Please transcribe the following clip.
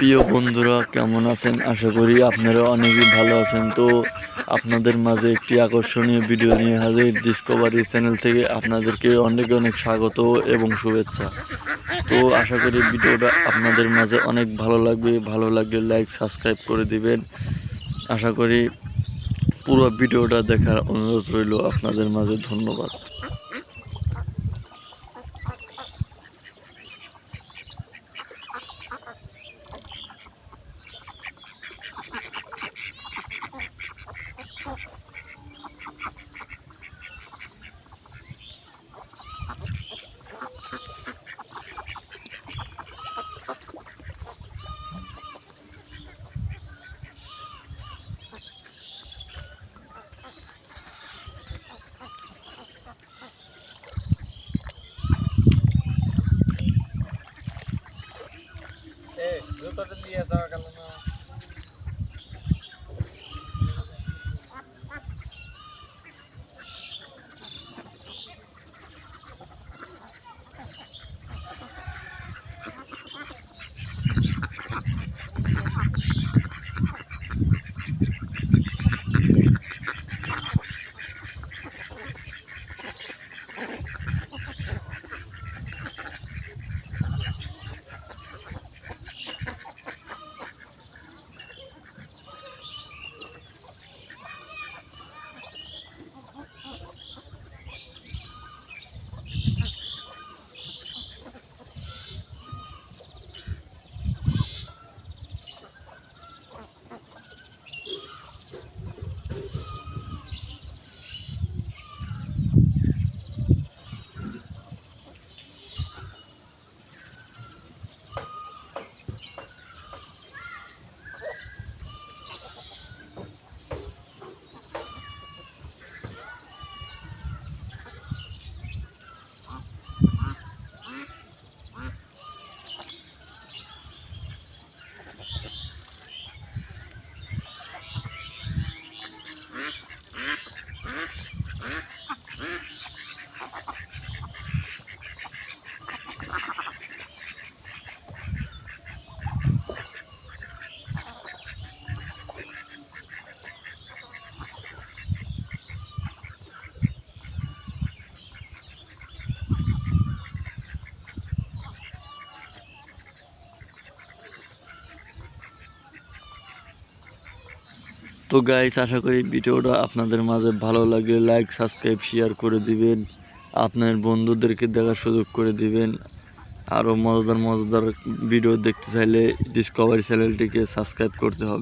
প্রিয় বন্ধুরা, কেমন আছেন? আশা করি আপনারা অনেকেই ভালো আছেন। তো আপনাদের মাঝে একটি আকর্ষণীয় ভিডিও নিয়ে হাজির ডিসকভারি চ্যানেল থেকে। আপনাদেরকে অনেক অনেক স্বাগত এবং শুভেচ্ছা। তো আশা করি ভিডিওটা আপনাদের মাঝে অনেক ভালো লাগবে। ভালো লাগলে লাইক সাবস্ক্রাইব করে দিবেন। আশা করি পুরো ভিডিওটা দেখার অনুরোধ রইল আপনাদের মাঝে। ধন্যবাদ। জুতোটা নিয়ে যাওয়া গেল না। তো গাইস, আশা করি ভিডিওটা আপনাদের মাঝে ভালো লাগলে লাইক সাবস্ক্রাইব শেয়ার করে দিবেন। আপনার বন্ধুদেরকে দেখার সুযোগ করে দিবেন। আরও মজাদার মজাদার ভিডিও দেখতে চাইলে ডিসকভারি চ্যানেলটিকে সাবস্ক্রাইব করতে হবে।